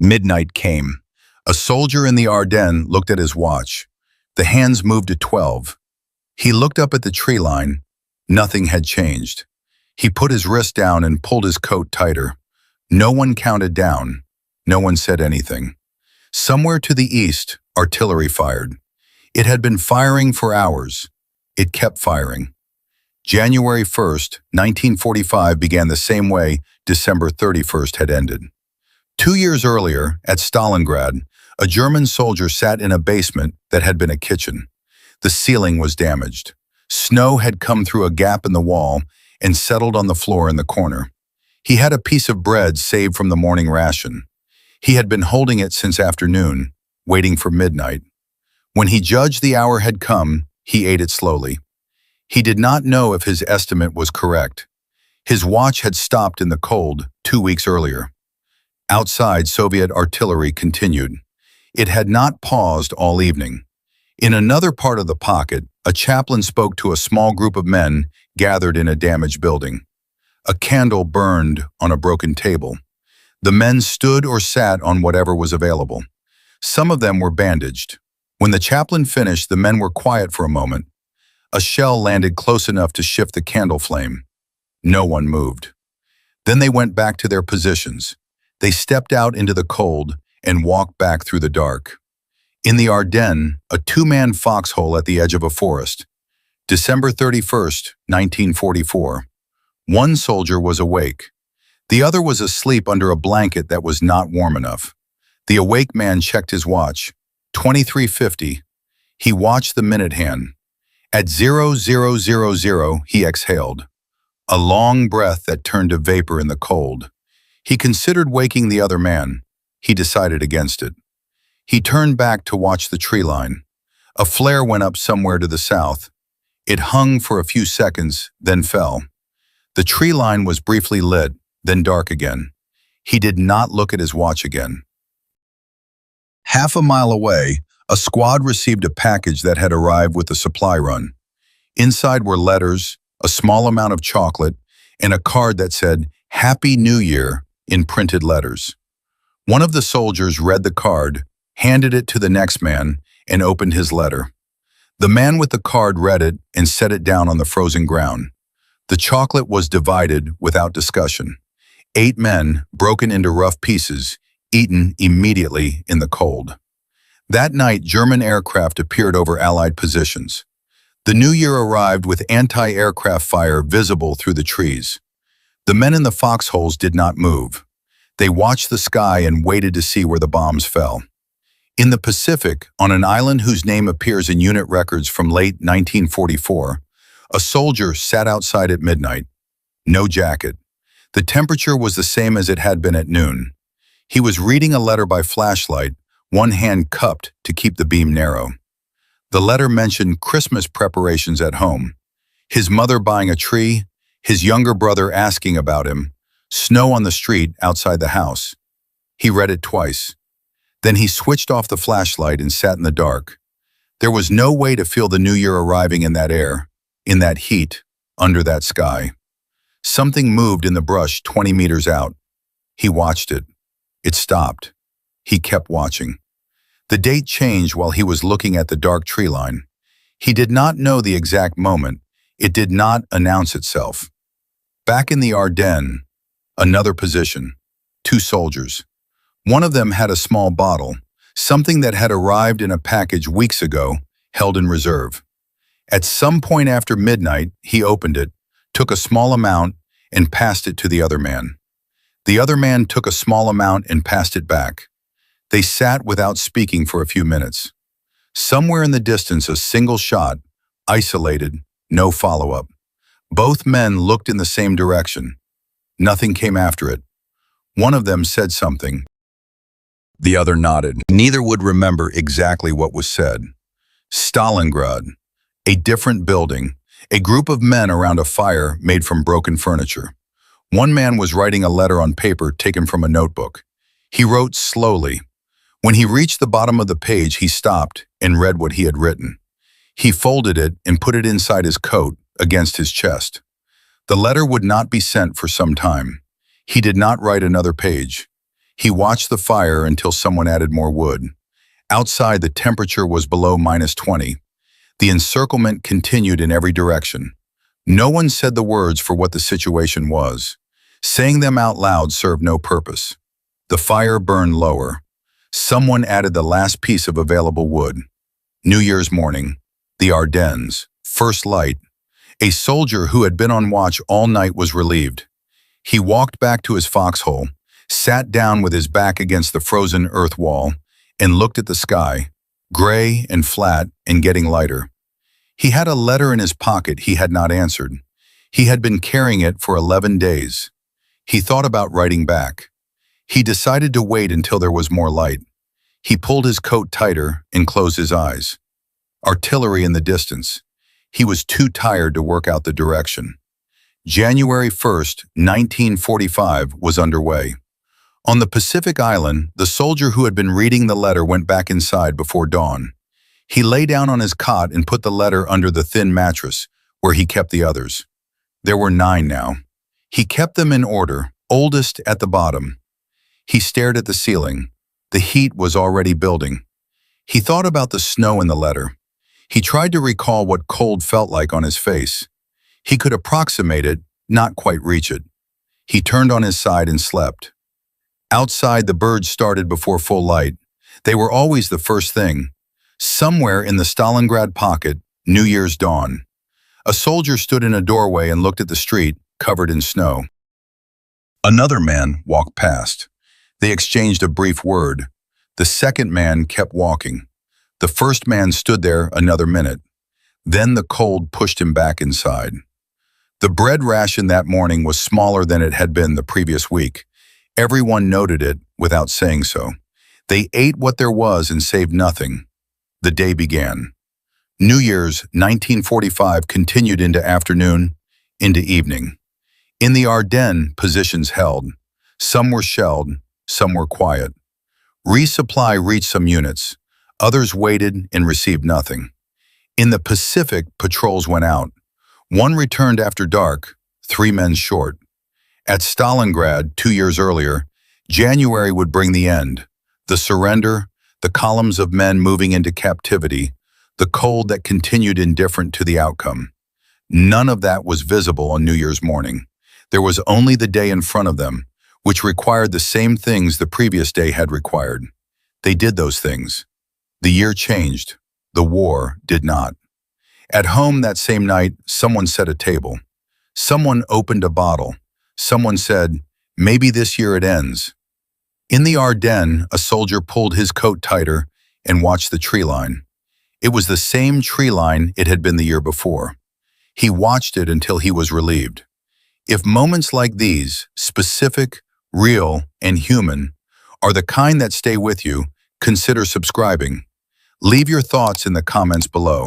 Midnight came. A soldier in the Ardennes looked at his watch. The hands moved to 12. He looked up at the tree line. Nothing had changed. He put his wrist down and pulled his coat tighter. No one counted down. No one said anything. Somewhere to the east, artillery fired. It had been firing for hours. It kept firing. January 1st, 1945 began the same way December 31st had ended. 2 years earlier, at Stalingrad, a German soldier sat in a basement that had been a kitchen. The ceiling was damaged. Snow had come through a gap in the wall and settled on the floor in the corner. He had a piece of bread saved from the morning ration. He had been holding it since afternoon, waiting for midnight. When he judged the hour had come, he ate it slowly. He did not know if his estimate was correct. His watch had stopped in the cold 2 weeks earlier. Outside, Soviet artillery continued. It had not paused all evening. In another part of the pocket, a chaplain spoke to a small group of men gathered in a damaged building. A candle burned on a broken table. The men stood or sat on whatever was available. Some of them were bandaged. When the chaplain finished, the men were quiet for a moment. A shell landed close enough to shift the candle flame. No one moved. Then they went back to their positions. They stepped out into the cold and walked back through the dark. In the Ardennes, a two-man foxhole at the edge of a forest. December 31st, 1944. One soldier was awake. The other was asleep under a blanket that was not warm enough. The awake man checked his watch. 23:50. He watched the minute hand. At 0000, he exhaled. A long breath that turned to vapor in the cold. He considered waking the other man. He decided against it. He turned back to watch the tree line. A flare went up somewhere to the south. It hung for a few seconds, then fell. The tree line was briefly lit, then dark again. He did not look at his watch again. Half a mile away, a squad received a package that had arrived with a supply run. Inside were letters, a small amount of chocolate, and a card that said, "Happy New Year," in printed letters. One of the soldiers read the card, handed it to the next man, and opened his letter. The man with the card read it and set it down on the frozen ground. The chocolate was divided without discussion. 8 men, broken into rough pieces, eaten immediately in the cold. That night, German aircraft appeared over Allied positions. The new year arrived with anti-aircraft fire visible through the trees. The men in the foxholes did not move. They watched the sky and waited to see where the bombs fell. In the Pacific, on an island whose name appears in unit records from late 1944, a soldier sat outside at midnight. No jacket. The temperature was the same as it had been at noon. He was reading a letter by flashlight, one hand cupped to keep the beam narrow. The letter mentioned Christmas preparations at home, his mother buying a tree, his younger brother asking about him, snow on the street outside the house. He read it twice. Then he switched off the flashlight and sat in the dark. There was no way to feel the new year arriving in that air, in that heat, under that sky. Something moved in the brush 20 meters out. He watched it. It stopped. He kept watching. The date changed while he was looking at the dark tree line. He did not know the exact moment. It did not announce itself. Back in the Ardennes, another position. 2 soldiers. One of them had a small bottle, something that had arrived in a package weeks ago, held in reserve. At some point after midnight, he opened it, took a small amount, and passed it to the other man. The other man took a small amount and passed it back. They sat without speaking for a few minutes. Somewhere in the distance, a single shot, isolated, no follow-up. Both men looked in the same direction. Nothing came after it. One of them said something. The other nodded. Neither would remember exactly what was said. Stalingrad, a different building, a group of men around a fire made from broken furniture. One man was writing a letter on paper taken from a notebook. He wrote slowly. When he reached the bottom of the page, he stopped and read what he had written. He folded it and put it inside his coat, against his chest. The letter would not be sent for some time. He did not write another page. He watched the fire until someone added more wood. Outside, the temperature was below -20. The encirclement continued in every direction. No one said the words for what the situation was. Saying them out loud served no purpose. The fire burned lower. Someone added the last piece of available wood. New Year's morning, the Ardennes, first light. A soldier who had been on watch all night was relieved. He walked back to his foxhole, sat down with his back against the frozen earth wall, and looked at the sky, gray and flat and getting lighter. He had a letter in his pocket he had not answered. He had been carrying it for 11 days. He thought about writing back. He decided to wait until there was more light. He pulled his coat tighter and closed his eyes. Artillery in the distance. He was too tired to work out the direction. January 1st, 1945 was underway. On the Pacific Island, the soldier who had been reading the letter went back inside before dawn. He lay down on his cot and put the letter under the thin mattress, where he kept the others. There were 9 now. He kept them in order, oldest at the bottom. He stared at the ceiling. The heat was already building. He thought about the snow in the letter. He tried to recall what cold felt like on his face. He could approximate it, not quite reach it. He turned on his side and slept. Outside, the birds started before full light. They were always the first thing. Somewhere in the Stalingrad pocket, New Year's dawn. A soldier stood in a doorway and looked at the street, covered in snow. Another man walked past. They exchanged a brief word. The second man kept walking. The first man stood there another minute. Then the cold pushed him back inside. The bread ration that morning was smaller than it had been the previous week. Everyone noted it without saying so. They ate what there was and saved nothing. The day began. New Year's 1945 continued into afternoon, into evening. In the Ardennes, positions held. Some were shelled, some were quiet. Resupply reached some units. Others waited and received nothing. In the Pacific, patrols went out. One returned after dark, 3 men short. At Stalingrad, 2 years earlier, January would bring the end. The surrender, the columns of men moving into captivity, the cold that continued indifferent to the outcome. None of that was visible on New Year's morning. There was only the day in front of them, which required the same things the previous day had required. They did those things. The year changed. The war did not. At home that same night, someone set a table. Someone opened a bottle. Someone said, "Maybe this year it ends." In the Ardennes, a soldier pulled his coat tighter and watched the tree line. It was the same tree line it had been the year before. He watched it until he was relieved. If moments like these, specific, real, and human, are the kind that stay with you, consider subscribing. Leave your thoughts in the comments below.